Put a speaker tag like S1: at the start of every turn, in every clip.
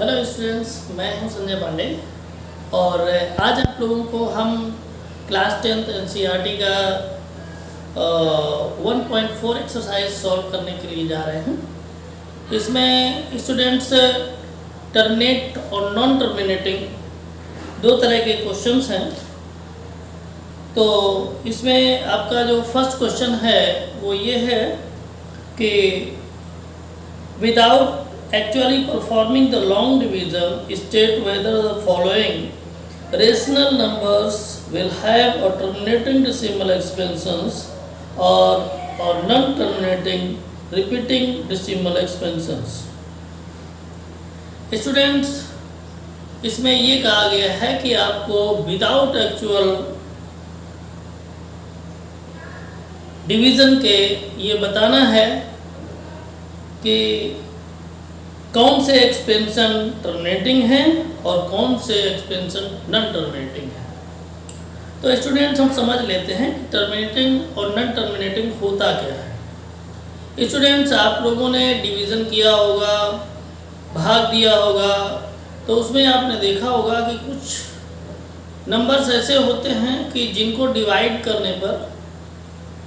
S1: Hello students, मैं हूं संजय पांडे और आज आप लोगों को हम क्लास 10th एनसीईआरटी का 1.4 एक्सरसाइज सॉल्व करने के लिए जा रहे हैं। इसमें स्टूडेंट्स टर्मिनेट और नॉन टर्मिनेटिंग दो तरह के क्वेश्चंस हैं। तो इसमें आपका जो फर्स्ट क्वेश्चन है वो ये है कि without actually performing the long division, state whether the following rational numbers will have a terminating decimal expansions or non-terminating repeating decimal expansions। Students, इसमें ये कहा गया है कि आपको विदाउट एक्चुअल डिवीज़न के ये बताना है कि कौन से एक्सपेंशन टर्मिनेटिंग हैं और कौन से एक्सपेंशन नॉन टर्मिनेटिंग हैं। तो स्टूडेंट्स, हम समझ लेते हैं कि टर्मिनेटिंग और नॉन टर्मिनेटिंग होता क्या है। स्टूडेंट्स, आप लोगों ने डिवीज़न किया होगा, भाग दिया होगा, तो उसमें आपने देखा होगा कि कुछ नंबर्स ऐसे होते हैं कि जिनको डिवाइड करने पर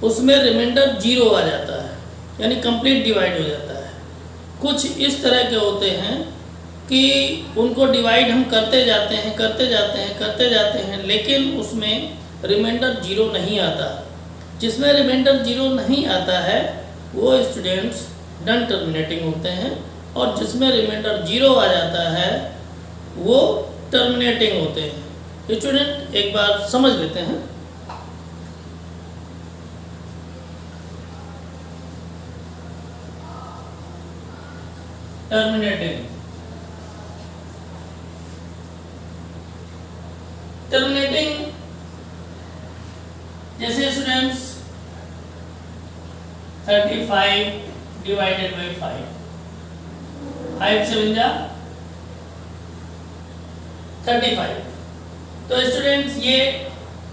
S1: उसमें रिमाइंडर 0 आ जाता है, यानी कंप्लीट डिवाइड हो जाता है। कुछ इस तरह के होते हैं कि उनको डिवाइड हम करते जाते हैं, लेकिन उसमें रिमाइंडर 0 नहीं आता। जिसमें रिमाइंडर 0 नहीं आता है वो स्टूडेंट्स नॉन टर्मिनेटिंग होते हैं, और जिसमें रिमाइंडर 0 आ जाता है वो टर्मिनेटिंग होते हैं। स्टूडेंट, एक बार समझ लेते हैं। टर्मिनेटिंग जैसे स्टूडेंट्स 35 डिवाइडेड बाई 5 7 जा 35। तो स्टूडेंट्स, ये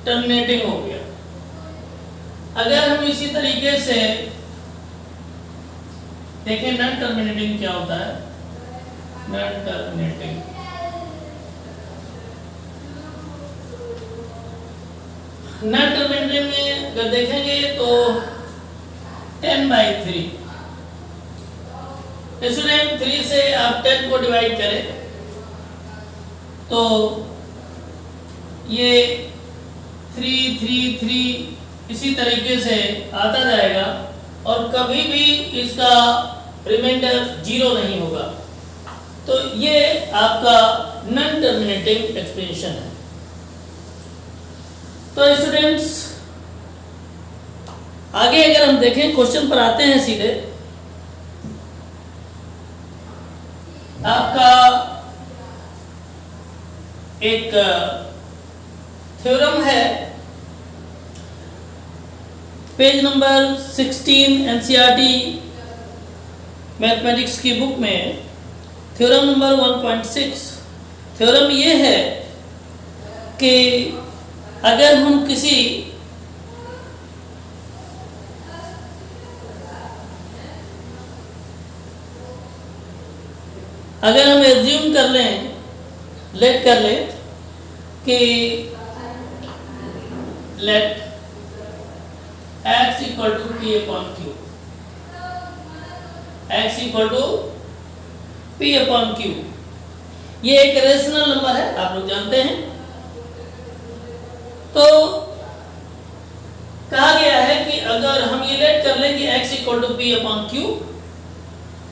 S1: टर्मिनेटिंग हो गया। अगर हम इसी तरीके से देखें नॉन टर्मिनेटिंग क्या होता है। नॉन टर्मिनेटिंग में अगर देखेंगे तो 10/3। स्टूडेंट, 3 से आप 10 को डिवाइड करें तो ये 3 3 3 इसी तरीके से आता जाएगा और कभी भी इसका रिमाइंडर 0 नहीं होगा। तो ये आपका नॉन टर्मिनेटिंग एक्सपेंशन है। तो स्टूडेंट्स, आगे अगर हम देखें, क्वेश्चन पर आते हैं सीधे। आपका एक थ्योरम है, पेज नंबर 16 एनसीईआरटी मैथमेटिक्स की बुक में थ्योरम नंबर 1.6। थ्योरम ये है कि अगर हम एज्यूम कर लें, लेट कर लें कि let x equal to p upon q, x equal to p upon q। ये एक रेशनल नंबर है, आप लोग जानते हैं। तो कहा गया है कि अगर हम ये लेट कर लें कि x equal to p upon q,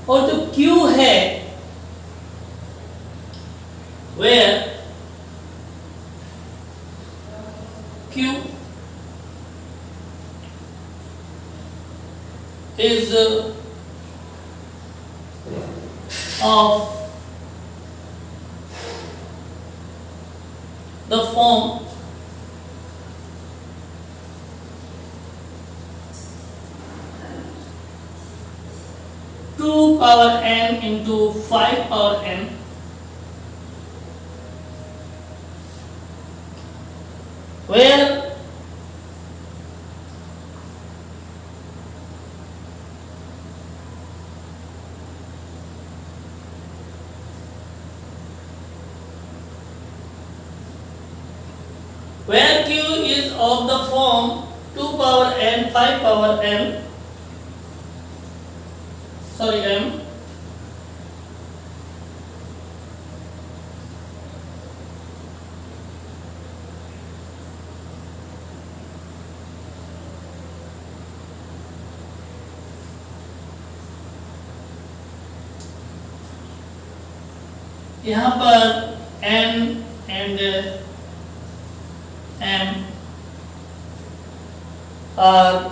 S1: और जो q है where q is of the form 2 power n into 5 power n, where where q is of the form 2 power n 5 power m m यहाँ पर n and m are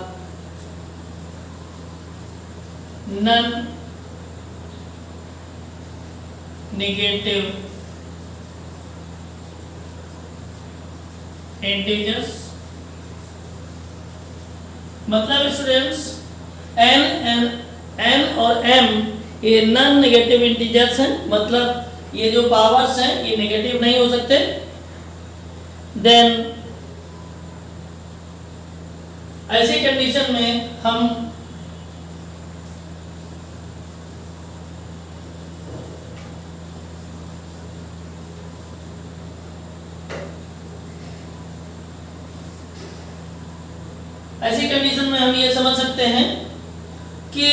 S1: non negative integers, मतलब students n और m ये non negative integers हैं, मतलब ये जो powers हैं ये नेगेटिव नहीं हो सकते। देन ऐसी कंडीशन में हम ये समझ सकते हैं कि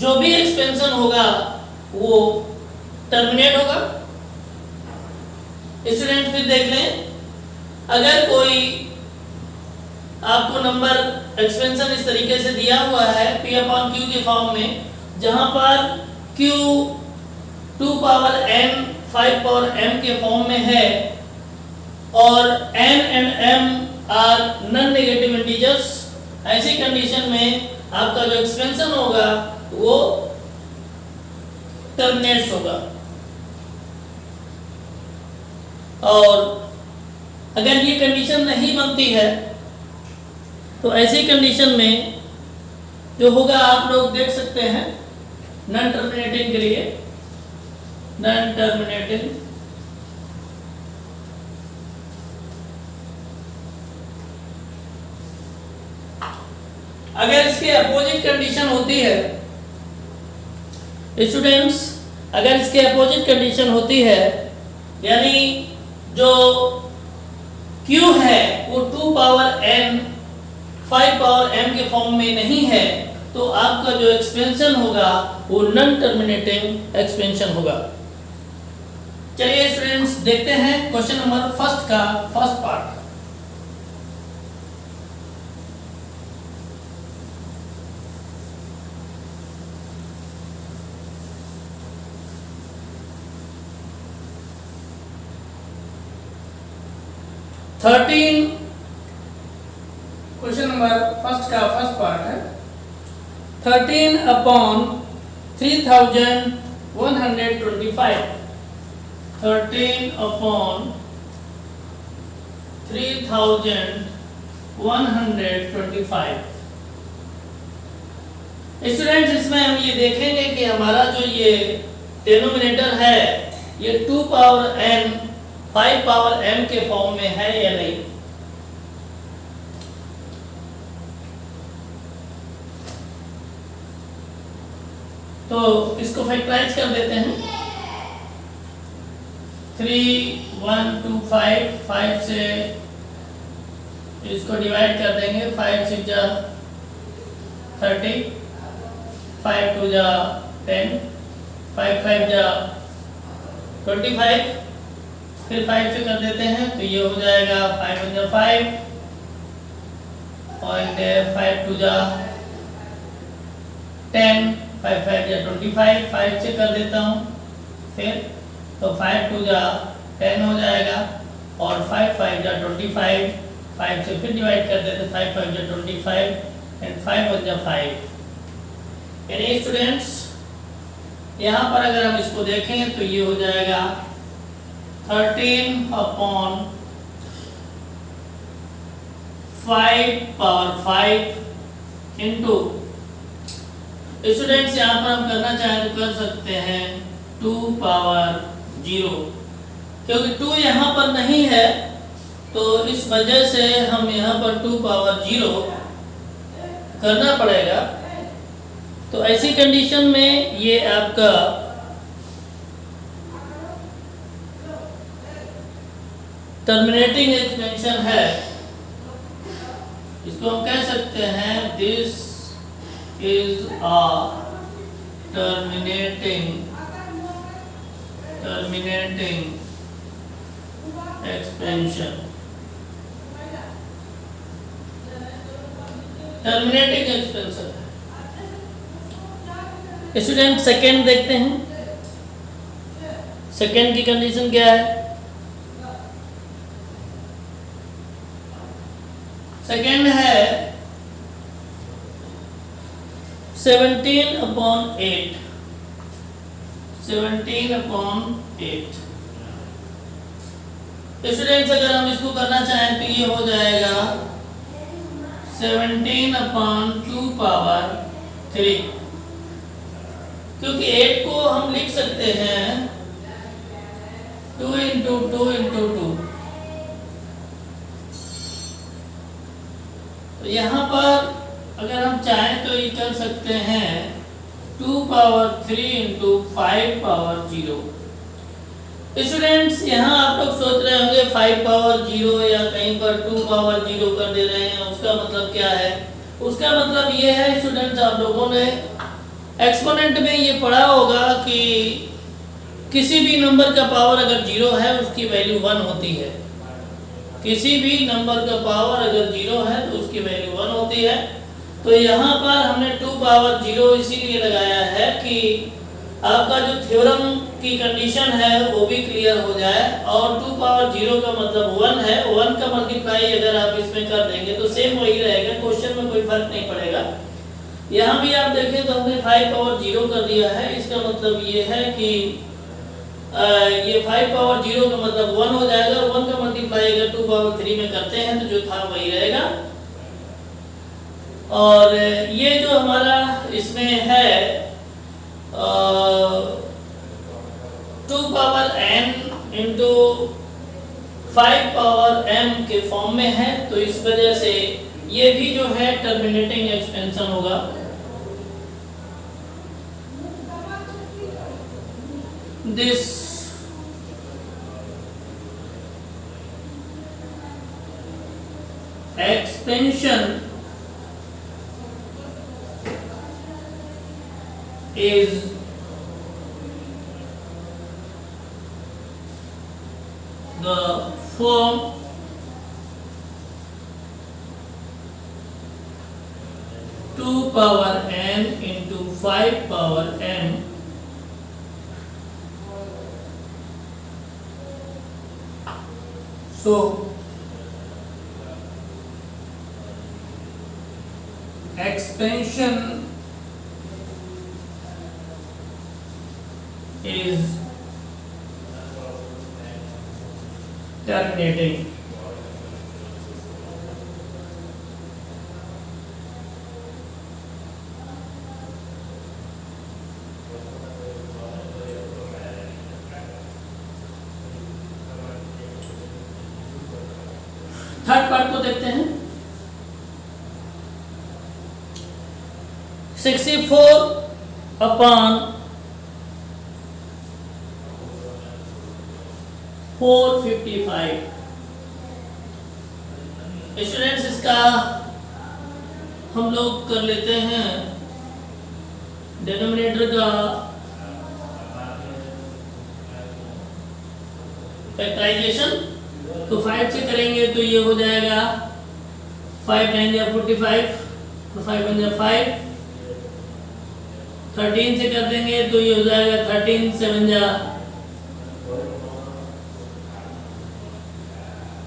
S1: जो भी एक्सपेंशन होगा वो टर्मिनेट होगा। स्टूडेंट फिर देख लें, अगर कोई आपको नंबर एक्सपेंशन इस तरीके से दिया हुआ है p अपॉन q के फॉर्म में, जहां पर q 2 power n 5 power m के फॉर्म में है और n and m are non negative integers, ऐसी कंडीशन में आपका जो एक्सपेंशन होगा वो टर्मिनेट्स होगा। और अगर ये कंडीशन नहीं बनती है तो ऐसी कंडीशन में जो होगा आप लोग देख सकते हैं, नॉन टर्मिनेटिंग के लिए नॉन टर्मिनेटिंग अगर इसके अपोजिट कंडीशन होती है स्टूडेंट्स, अगर इसके अपोजिट कंडीशन होती है यानी जो Q है वो 2 पावर n 5 पावर m के फॉर्म में नहीं है, तो आपका जो एक्सपेंशन होगा वो नॉन टर्मिनेटिंग एक्सपेंशन होगा। चलिए स्टूडेंट्स देखते हैं क्वेश्चन नंबर फर्स्ट का first part. Question number first का फर्स्ट पार्ट है 13 अपॉन 3125। 13 अपॉन 3125। स्टूडेंट्स इसमें हम ये देखेंगे कि हमारा जो ये डिनोमिनेटर है ये 2 पावर n 5 पावर m के फॉर्म में है या नहीं। तो इसको फैक्टराइज कर देते हैं। 3125 5 से इसको डिवाइड कर देंगे, 5 6 जा 30, 5 2 जा 10, 5 5 जा 25, फिर 5 से कर देते हैं तो ये हो जाएगा 5 1 जा 5 और 5 2 जा 10, 5 5 जा 25, 5 से कर देता हूँ फिर तो 5 2 जा 10 हो जाएगा और 5 5 जा 25, 5 से फिर डिवाइड कर देते 5 5 जा 25 एंड 5 1 जा 5। यानी स्टूडेंट्स यहाँ पर अगर हम इसको देखें तो ये हो जाएगा 13 अपॉन 5 पावर 5 इंटू, स्टूडेंट्स यहाँ पर हम करना चाहें तो कर सकते हैं 2 पावर 0, क्योंकि 2 यहाँ पर नहीं है तो इस वजह से हम यहाँ पर 2 पावर 0 करना पड़ेगा। तो ऐसी कंडीशन में ये आपका टर्मिनेटिंग एक्सपेंशन है, इसको हम कह सकते हैं this is a terminating expansion. Terminating expansion. Student second देखते हैं, सेकेंड की कंडीशन क्या है? सेकेंड है 17/8। 17/8। स्टूडेंट्स अगर हम इसको करना चाहें तो ये हो जाएगा 17/2⁵, क्योंकि 8 को हम लिख सकते हैं 2 × 2 × 2। तो यहाँ पर अगर हम चाहें तो ये कर सकते हैं 2⁵ × 5⁵। स्टूडेंट्स यहाँ आप लोग सोच रहे होंगे 5⁵ या कहीं पर 2⁵ कर दे रहे हैं, उसका मतलब क्या है? उसका मतलब ये है स्टूडेंट्स, आप लोगों ने एक्सपोनेंट में ये पढ़ा होगा कि किसी भी नंबर का पावर अगर 0 है उसकी वैल्यू 1 होती है। किसी भी नंबर का पावर अगर 0 है तो उसकी वैल्यू 1 होती है। तो यहाँ पर हमने 2⁵ इसीलिए लगाया है कि आपका जो थ्योरम की कंडीशन है वो भी क्लियर हो जाए। और 2⁵ का मतलब 1 है, 1 का मल्टीप्लाई अगर आप इसमें कर देंगे तो सेम वही रहेगा, क्वेश्चन में कोई फर्क नहीं पड़ेगा। यहाँ भी आप देखें तो हमने 5⁵ कर दिया है, इसका मतलब ये है कि ये 5⁵ का मतलब 1 हो जाएगा, और 1 का मल्टीप्लाई अगर 2⁵ में करते हैं तो जो था वही रहेगा। और ये जो हमारा इसमें है 2n × 5m के फॉर्म में है, तो इस वजह से ये भी जो है टर्मिनेटिंग एक्सपेंशन होगा। This expansion is the form (2n × 5m). So expansion is terminating. Third part को देखते हैं। 64/455। स्टूडेंट्स इसका हम लोग कर लेते हैं डिनोमिनेटर का फैक्टराइजेशन। तो 5 से करेंगे तो ये हो जाएगा 5 9 या 45, तो 5 1 5। 13 से कर देंगे तो ये हो जाएगा 13 7 जा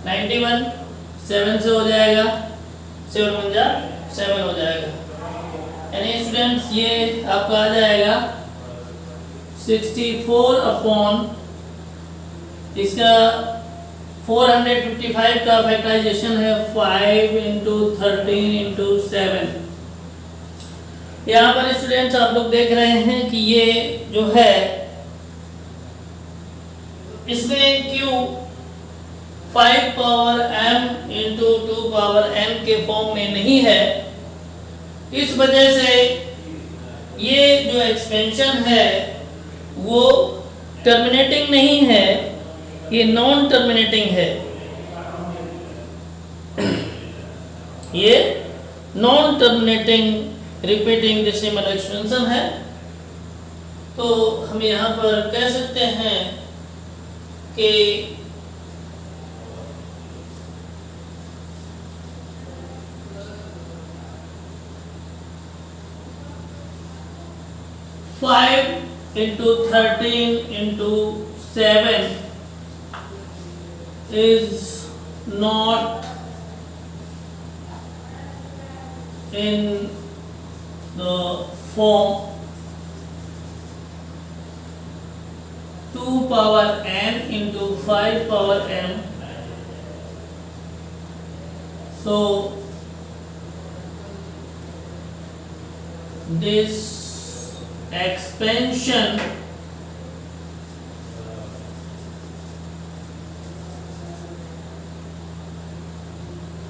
S1: 91। 7 से हो जाएगा 7 1 जा 7 हो जाएगा। यानी स्टूडेंट्स ये आपका आ जाएगा 64 इसका 455 का फैक्टराइजेशन है 5 × 13 × 7। यहाँ पर स्टूडेंट्स आप लोग देख रहे हैं कि ये जो है इसमें क्यों 5⁻m × 2⁻n के फॉर्म में नहीं है, इस वजह से ये जो एक्सपेंशन है वो टर्मिनेटिंग नहीं है, ये नॉन टर्मिनेटिंग है। ये non terminating repeating decimal expansion है। तो हम यहाँ पर कह सकते हैं कि five into 13 into 7 is not in the form 2 power n into 5 power m. So this expansion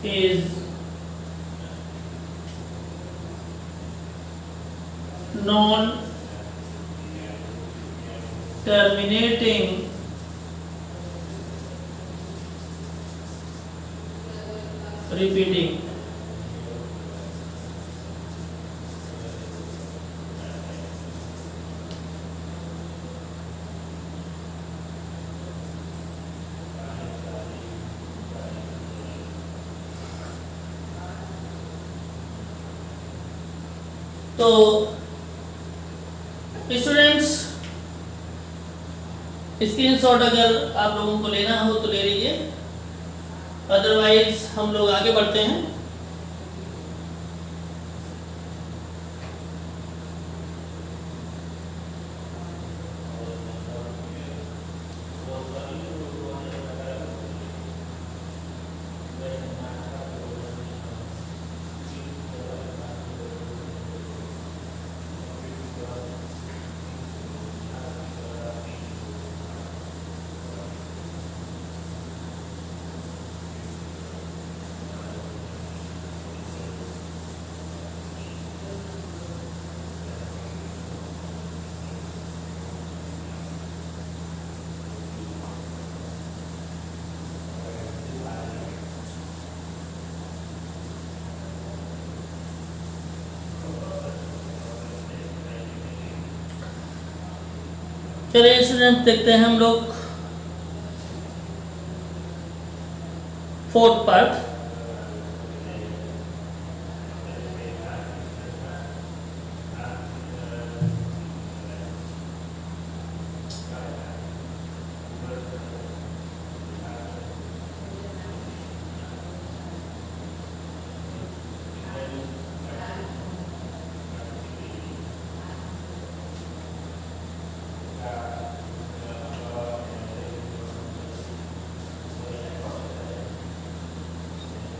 S1: is non-terminating repeating. तो स्टूडेंट्स, स्क्रीनशॉट अगर आप लोगों को लेना हो तो ले लीजिए, अदरवाइज हम लोग आगे बढ़ते हैं। चलिए स्टूडेंट, देखते हैं हम लोग fourth part.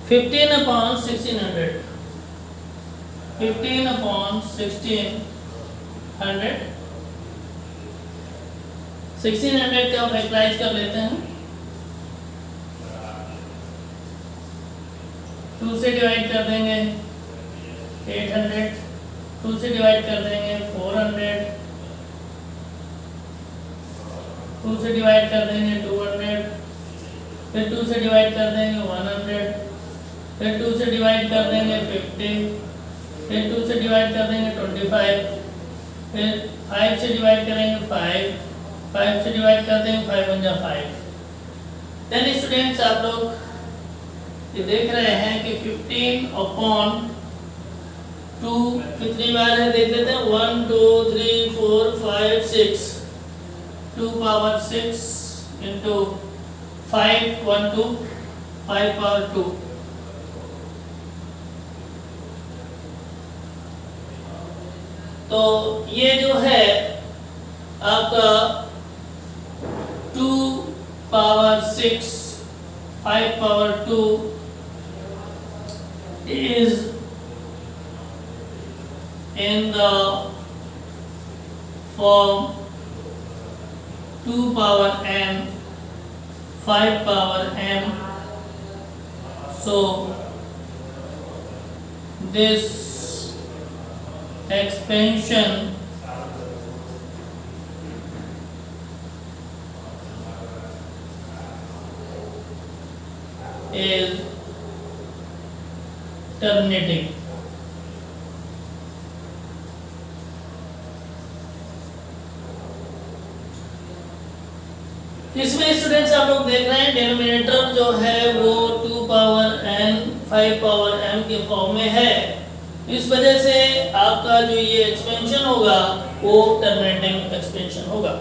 S1: Fifteen upon 1600, 15 upon 1600, 1600 का फैक्टराइज कर लेते हैं, 2 से डिवाइड कर देंगे 800, 2 से डिवाइड कर देंगे 400, 2 से डिवाइड कर देंगे 200, फिर 2 से डिवाइड कर देंगे 100, फिर 2 से डिवाइड कर देंगे 50, फिर 2 से डिवाइड कर देंगे 25, फिर 5 से डिवाइड करेंगे 5, 5 से डिवाइड कर देंगे 5 1 जा 5। देन स्टूडेंट्स, आप लोग ये देख रहे हैं कि 15 अपॉन 2 कितनी बार है देख लेते हैं, 1 2 3 4 5 6, 2 पावर 6 इंटू 5 1 2 5 पावर 2। तो ये जो है आपका 2 power 6 5 power 2 is in the form 2 power m 5 power m. So this expansion is terminating. इसमें स्टूडेंट्स आप लोग देख रहे हैं डिनोमिनेटर जो है वो 2 पावर n 5 पावर m के फॉर्म में है। इस वजह से आपका जो ये एक्सपेंशन होगा वो टर्मिनेटिंग एक्सपेंशन होगा।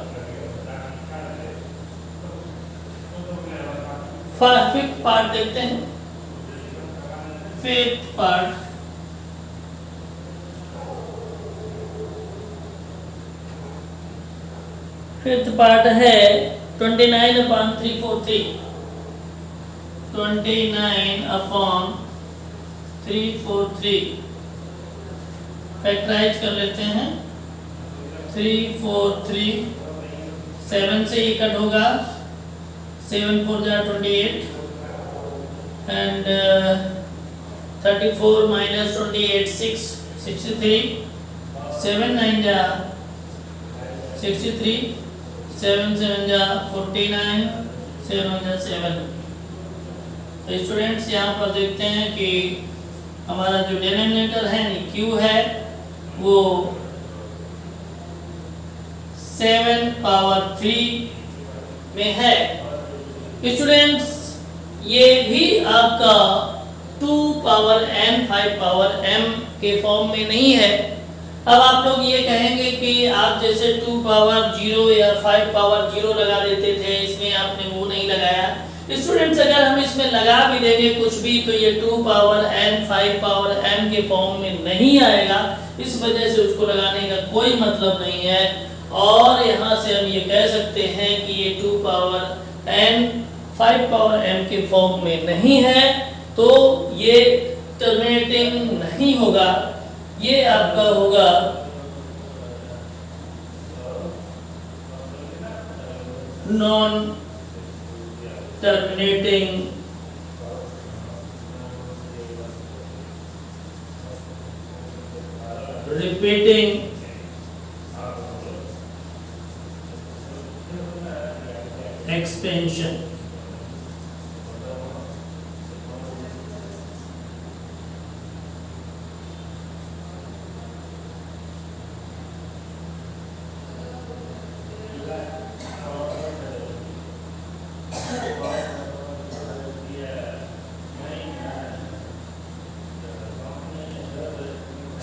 S1: फिफ्थ पार्ट देखते हैं। फिफ्थ पार्ट है 29/343। 29/343 फैक्टराइज कर लेते हैं। 343 7 से ये कट होगा, 7 4 जा 28 एंड 34 minus 28 6 63 7 9 जा 63 7 7 जा 49 7 जा 7। तो स्टूडेंट्स यहाँ पर देखते हैं कि हमारा जो डिनोमिनेटर है Q है वो 7 पावर 3 में है। स्टूडेंट्स ये भी आपका 2 पावर n 5 पावर m के फॉर्म में नहीं है। अब आप लोग ये कहेंगे कि आप जैसे 2 पावर 0 या 5 पावर 0 लगा देते थे, इसमें आपने वो नहीं लगाया। स्टूडेंट्स अगर हम इसमें लगा भी देंगे कुछ भी तो ये 2 पावर n 5 पावर m के फॉर्म में नहीं आएगा, इस वजह से उसको लगाने का कोई मतलब नहीं है। और यहाँ से हम ये कह सकते हैं कि ये 2 पावर n 5 पावर m के फॉर्म में नहीं है, तो ये टर्मिनेटिंग नहीं होगा, ये आपका होगा non terminating repeating expansion.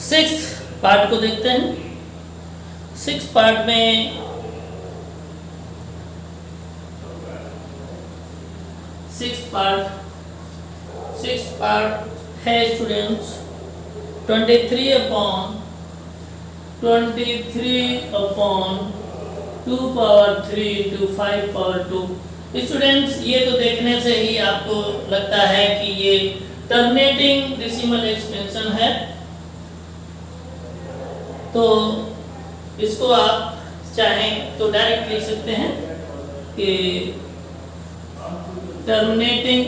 S1: Six part को देखते हैं। सिक्स पार्ट में सिक्स पार्ट है students 23/2 power 3 into 5 power 2। Students ये तो देखने से ही आपको लगता है कि ये टर्मिनेटिंग डेसिमल एक्सपेंशन है, तो इसको आप चाहें तो डायरेक्ट लिख सकते हैं कि टर्मिनेटिंग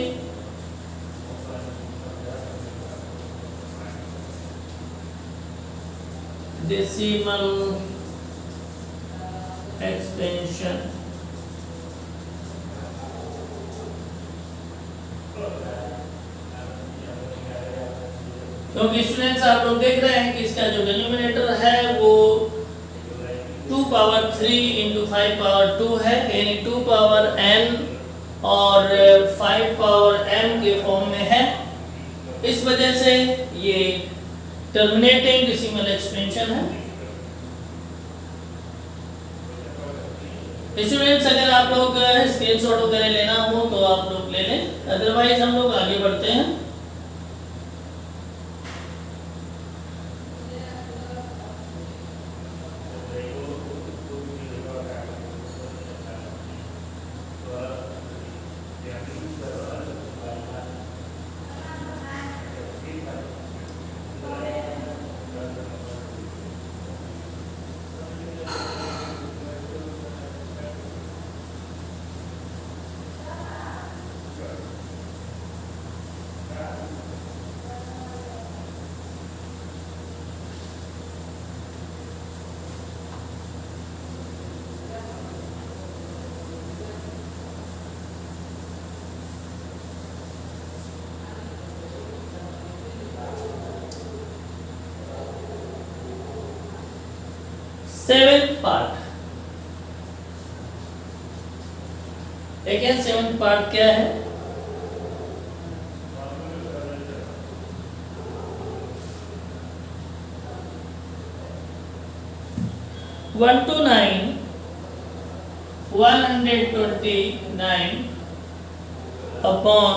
S1: डेसिमल एक्सपेंशन। क्योंकि स्टूडेंट्स आप लोग देख रहे हैं कि इसका जो डिनोमिनेटर है वो 2 पावर 3 into 5 पावर 2 है, यानी 2 पावर n और 5 पावर m के फॉर्म में है। इस वजह से ये टर्मिनेटिंग डेसिमल एक्सपेंशन है। स्टूडेंट्स अगर आप लोग स्क्रीनशॉट वगैरह लेना हो तो आप लोग ले लें, अदरवाइज हम लोग आगे बढ़ते हैं। सेवेंथ पार्ट, देखिए सेवेंथ पार्ट क्या है। One two nine 129 upon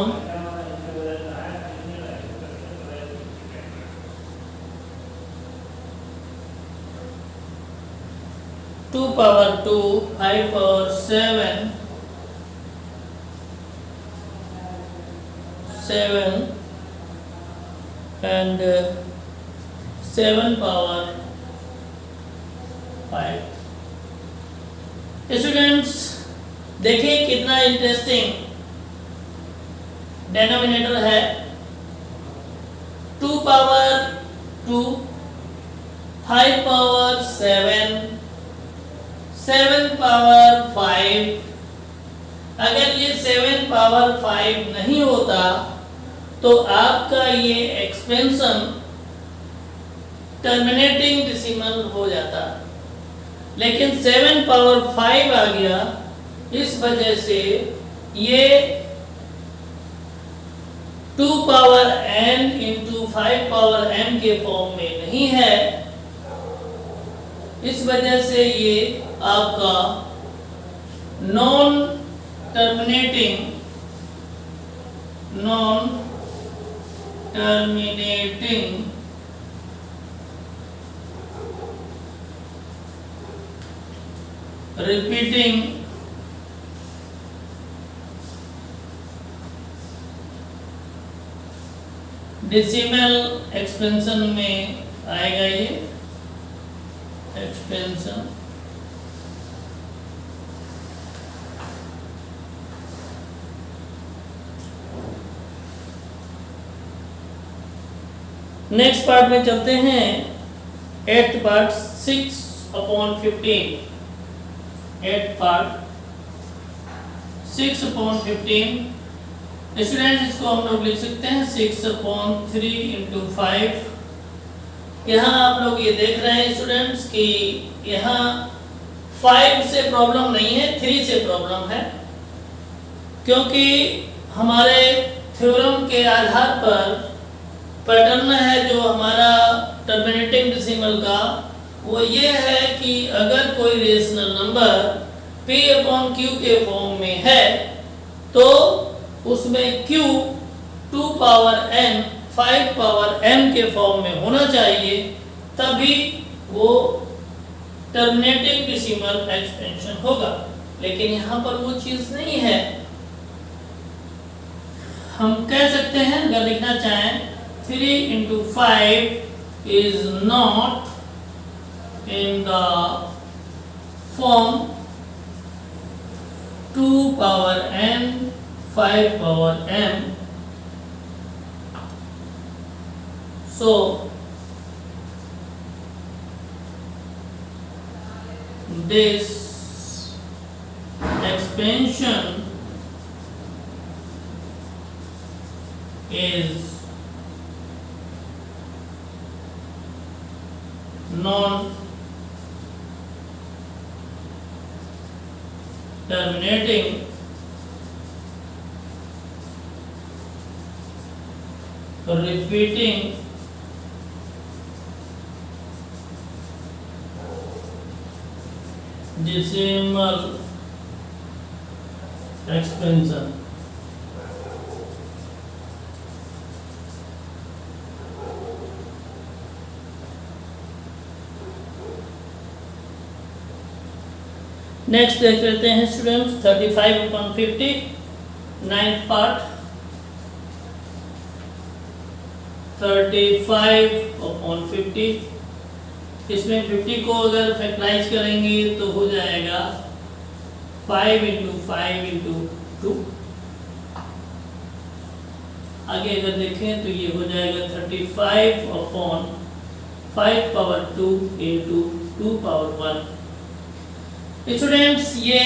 S1: 2 power 2 5 power 7 and 7 power 5। Students देखिए कितना इंटरेस्टिंग डेनोमिनेटर है। 2 पावर 2 5 पावर 7 7 पावर 5। अगर ये 7 पावर 5 नहीं होता तो आपका ये एक्सपेंशन टर्मिनेटिंग डेसिमल हो जाता, लेकिन 7 पावर 5 आ गया, इस वजह से ये 2 power n into 5 power m के फॉर्म में नहीं है। इस वजह से ये आपका non terminating repeating decimal expansion में आएगा। ये एक्सपेंशन नेक्स्ट पार्ट में चलते हैं। 8th part 6/15। 8th part 6/15। Students इसको हम लोग लिख सकते हैं 6/3 इंटू 5। यहाँ आप लोग ये देख रहे हैं स्टूडेंट्स कि यहाँ 5 से प्रॉब्लम नहीं है, 3 से प्रॉब्लम है, क्योंकि हमारे थ्योरम के आधार पर पैटर्न है जो हमारा टर्मिनेटिंग डेसिमल का, वो ये है कि अगर कोई रेशनल नंबर p/q के फॉर्म में है तो उसमें q 2 power n 5 power m के फॉर्म में होना चाहिए, तभी वो टर्मिनेटिंग डेसिमल एक्सपेंशन होगा। लेकिन यहाँ पर वो चीज़ नहीं है। हम कह सकते हैं, अगर लिखना चाहें 3 into 5 is not in the form 2 power n 5 power m. So this expansion is non-terminating repeating decimal expansion। Next देख लेते हैं स्टूडेंट्स 35/50 9th पार्ट। 35/50 इसमें 50 को अगर फैक्टराइज करेंगे तो हो जाएगा 5 इंटू 5 इंटू 2। आगे अगर देखें तो ये हो जाएगा 35/5 पावर 2 इंटू 2 पावर 1। स्टूडेंट्स ये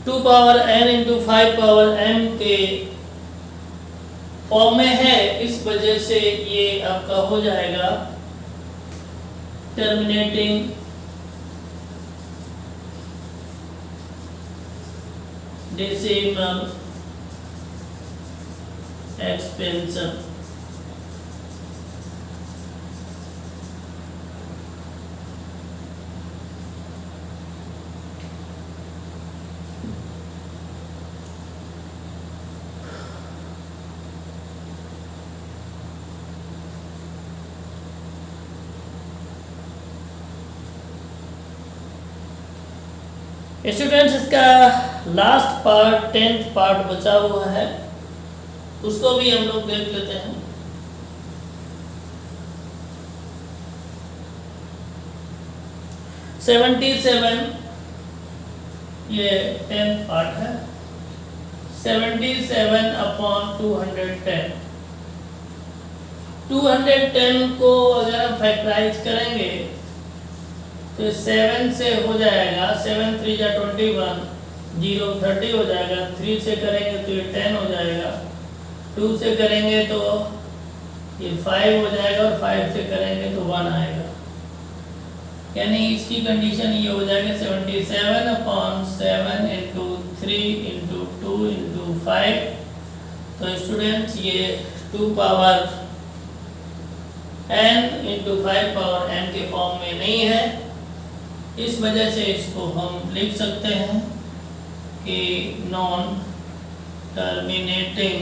S1: 2 power n into 5 power m के फॉर्म में है, इस वजह से ये आपका हो जाएगा टर्मिनेटिंग डेसिमल एक्सपेंशन। स्टूडेंट्स, इसका लास्ट पार्ट 10th पार्ट बचा हुआ है, उसको भी हम लोग देख लेते हैं। $77 ये 10th पार्ट है। 77/210। 210 को अगर हम फैक्टराइज करेंगे तो 7 से हो जाएगा, 7 3 जा 21, 0 30 हो जाएगा। 3 से करेंगे तो ये 10 हो जाएगा। 2 से करेंगे तो ये 5 हो जाएगा, और 5 से करेंगे तो 1 आएगा। यानी इसकी कंडीशन ये हो जाएगा 77/7 × 3 × 2 × 5। तो स्टूडेंट्स ये 2 पावर n × 5 पावर n के फॉर्म में नहीं है। इस वजह से इसको हम लिख सकते हैं कि non terminating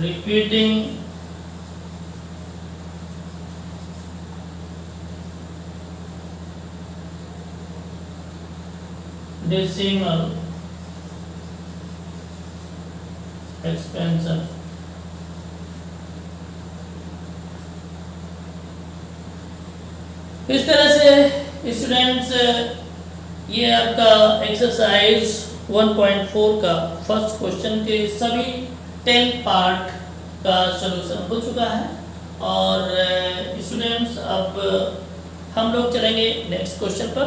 S1: repeating decimal expansion. इस तरह से स्टूडेंट्स ये आपका एक्सरसाइज 1.4 का फर्स्ट क्वेश्चन के सभी 10 पार्ट का सलूशन हो चुका है। और स्टूडेंट्स अब हम लोग चलेंगे नेक्स्ट क्वेश्चन पर।